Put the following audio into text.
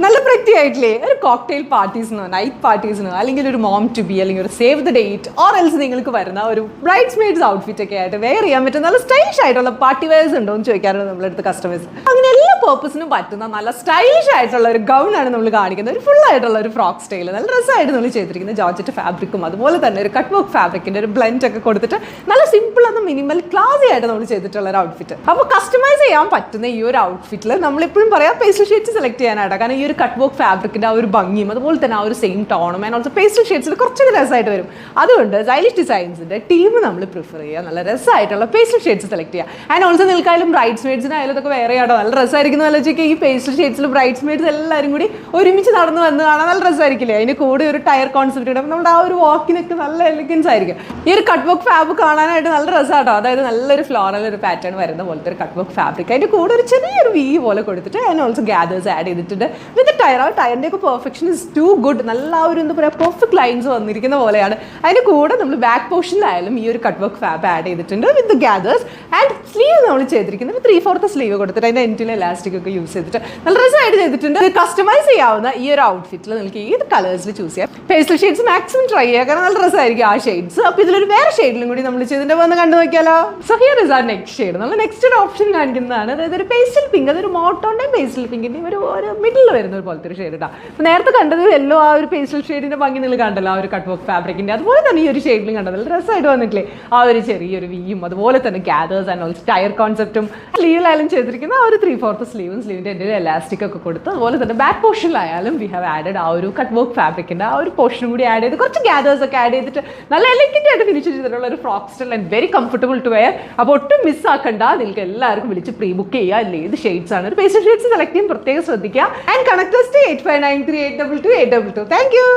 നല്ല പ്രറ്റി ആയിട്ടില്ലേ? ഒരു കോക്ടെയിൽ പാർട്ടീസിനോ നൈറ്റ് പാർട്ടീസിനോ അല്ലെങ്കിൽ ഒരു മോം ടു ബി അല്ലെങ്കിൽ ഒരു save the date or else നിങ്ങൾക്ക് വരുന്ന ഒരു ബ്രൈഡ്സ് മെയ്ഡ്സ് ഔട്ട്ഫിറ്റ് ഒക്കെ ആയിട്ട് വെയർ ചെയ്യാൻ പറ്റുന്ന നല്ല സ്റ്റൈലിഷ് ആയിട്ടുള്ള പാർട്ടി വെയർസ് ഉണ്ടോ എന്ന് ചോദിക്കാറുണ്ട് നമ്മളെടുത്ത് കസ്റ്റമേഴ്സ്. അങ്ങനെ എല്ലാ പർപ്പസിനും പറ്റുന്ന നല്ല സ്റ്റൈലിഷ് ആയിട്ടുള്ള ഒരു ഗൗൺ ആണ് നമ്മൾ കാണിക്കുന്നത്. ഒരു ഫുൾ ആയിട്ടുള്ള ഒരു ഫ്രോക്ക് സ്റ്റൈൽ നല്ല ഡ്രസ്സായിട്ട് നമ്മൾ ചെയ്തിരിക്കുന്നത് ജോർജറ്റ് ഫാബ്രിക്കും അതുപോലെ തന്നെ ഒരു കട്ട് വർക്ക് ഫാബ്രിക്കിന്റെ ഒരു ബ്ലെൻഡ് ഒക്കെ കൊടുത്തിട്ട് നല്ല സിമ്പിൾ എന്ന മിനിമൽ ക്ലാസി ആയിട്ട് നമ്മൾ ചെയ്തിട്ടുള്ള ഒരു ഔട്ട്ഫിറ്റ്. അപ്പോൾ കസ്റ്റമൈസ് ചെയ്യാൻ പറ്റുന്ന ഈ ഒരു ഔട്ട്ഫിറ്റിൽ നമ്മളെപ്പോഴും പറയാം പേസ്റ്റൽ ഷെയ്ഡ്സ് സെലക്ട് ചെയ്യാനായിട്ട്. കാരണം ഈ ഒരു കട്ട് വർക്ക് ഫാബ്രിക്കിന്റെ ആ ഒരു ഭംഗിയും അതുപോലെ തന്നെ ആ ഒരു സെയിം ടോണും ആൻഡ് ഓൾസോ പേസ്റ്റൽ ഷെയ്ഡ്സിൽ കുറച്ചൊരു രസമായിട്ട് വരും. അതുകൊണ്ട് സ്റ്റൈലിഷ് ഡിസൈൻസിന്റെ ടീം നമ്മൾ പ്രിഫർ ചെയ്യുക. നല്ല രസമായിട്ടുള്ള പേസ്റ്റൽ ഷെയ്ഡ്സ് സെലക്ട് ചെയ്യുക. ആൻഡ് ഓൾസോ നിൽക്കായാലും ബ്രൈഡ്സ് മെയ്ഡ്സിനായാലും ഇതൊക്കെ വേറെ ആണോ നല്ല രസമായിരിക്കും ആലോചിക്കുക. ഈ പേസ്റ്റൽ ഷെയ്ഡ്സിൽ ബ്രൈഡ്സ് മെയ്ഡ്സ് എല്ലാവരും കൂടി ഒരുമിച്ച് നടന്ന് വന്ന് കാണാൻ നല്ല രസമായിരിക്കില്ലേ? അതിന് കൂടെ ഒരു ടയർ കോൺസെപ്റ്റ് ഉണ്ട്. അപ്പോൾ നമ്മുടെ ആ ഒരു വാക്കിനൊക്കെ നല്ല എലിഗൻസ് ആയിരിക്കും. ഈ ഒരു കട്ട് വർക്ക് ഫാബ്രിക് കാണാനായിട്ട് നല്ല രസമാട്ടോ. അതായത് നല്ലൊരു ഫ്ലോറൽ ഒരു പാറ്റേൺ വരുന്ന പോലത്തെ ഒരു കട്ട് വർക്ക് ഫാബ്രിക്. അതിൻ്റെ കൂടെ ഒരു ചെറിയൊരു വി പോലെ കൊടുത്തിട്ട് ആൻഡ് ഓൾസോ ഗ്യാദേഴ്സ് ആഡ് ചെയ്തിട്ടുണ്ട് വിത്ത് ടയർ. ആ ടയറിൻ്റെ ഒക്കെ പെർഫെക്ഷൻ ഇസ് ടു ഗുഡ്. നല്ല ആ ഒരു എന്താ പറയുക പെർഫെക്റ്റ് ലൈൻസ് വന്നിരിക്കുന്ന പോലെയാണ്. അതിന് കൂടെ നമ്മൾ ബാക്ക് പോർഷനിലായാലും ഈ ഒരു കട്ട് വർക്ക് ഫാബ് ആഡ് ചെയ്തിട്ടുണ്ട് വിത്ത് ഗ്യാദേഴ്സ്. ആൻഡ് സ്ലീവ് നമ്മൾ ചെയ്തിരിക്കുന്നത് 3/4 സ്ലീവ് കൊടുത്തിട്ട് അതിൻ്റെ എൻഡിൽ ഇലാസ്റ്റിക് ഒക്കെ യൂസ് ചെയ്തിട്ട് നല്ല രസമായിട്ട് ചെയ്തിട്ടുണ്ട്. കസ്റ്റമൈസ് ചെയ്യാവുന്ന ഈ ഒരു ഔട്ട്ഫിറ്റിൽ നിങ്ങൾക്ക് ഏത് കളേഴ്സിൽ ചൂസ് ചെയ്യാം. പേസ്റ്റൽ ഷെയ്ഡ്സ് മാക്സിമം ട്രൈ ചെയ്യുക. കാരണം നല്ല രസമായിരിക്കും ആ ഷെയ്ഡ്സ്. അപ്പോൾ ഇതിലൊരു വേറെ ഷെയ്ഡിലും കൂടി നമ്മൾ ചെയ്തിട്ട് വന്ന് കണ്ടു നോക്കിയാലോ. So here is our next shade. നമ്മൾ നെക്സ്റ്റ് ഒരു ഓപ്ഷൻ കാണിക്കുന്നതാണ്. അതായത് ഒരു പേസ്റ്റൽ പിങ്ക്. അതൊരു മോട്ടോണിൻ്റെയും പേസ്റ്റൽ പിങ്കിൻ്റെയും ഒരു മിഡിൽ വരുന്ന ഒരു പോലത്തെ ഒരു ഷെയ്ഡ് ഇട്ടാ. അപ്പോൾ നേരത്തെ കണ്ടത് യെല്ലോ ആ ഒരു പേസ്റ്റൽ ഷെയ്ഡിൻ്റെ ഭംഗി നിങ്ങൾ കണ്ടല്ലോ ആ ഒരു കട്ട് വർക്ക് ഫാബ്രിക്കിൻ്റെ. അതുപോലെ തന്നെ ഈ ഒരു ഷെയ്ഡിലും കണ്ടത് നല്ല രസമായിട്ട് വന്നിട്ടില്ലേ? ആ ഒരു ചെറിയൊരു വിയും അതുപോലെ തന്നെ ഗ്യാദേഴ്സ് ആൻഡ് ഓൾസോ ടയർ കോൺസെപ്റ്റും സ്ലീവിലായാലും ചെയ്തിരിക്കുന്ന ആ ഒരു 3/4 സ്ലീവും സ്ലീവിൻ്റെ എൻ്റെ എലാസ്റ്റിക് ഒക്കെ കൊടുത്ത് അതുപോലെ തന്നെ ബാക്ക് പോർഷനിലായാലും വി ഹാവ് ആഡഡ് ആ ഒരു കട്ട് വർക്ക് ഫാബ്രിക്കിൻ്റെ ആ ഒരു പോർഷനും കൂടി ആഡ് ചെയ്ത് കുറച്ച് ഗ്യാദേഴ്സ് ഒക്കെ ആഡ് ചെയ്തിട്ട് നല്ല എലഗന്റ് ആയിട്ട് ഫിനിഷ് ചെയ്തിട്ടുള്ള ഒരു frock style and very comfortable to wear. അപ്പോൾ ഒട്ടും മിസ്സാക്കണ്ട. നിങ്ങൾക്ക് എല്ലാവർക്കും വിളിച്ച് പ്രീ ബുക്ക് ചെയ്യുക. അല്ലേ ഏത് ഷെയ്ഡ്സ് ആണ് ഒരു പേസ്റ്റൽ ഷെയ്ഡ്സ് സെലക്ട് ചെയ്യാൻ പ്രത്യേകം ശ്രദ്ധിക്കുക. And connect 8593822822. Thank you.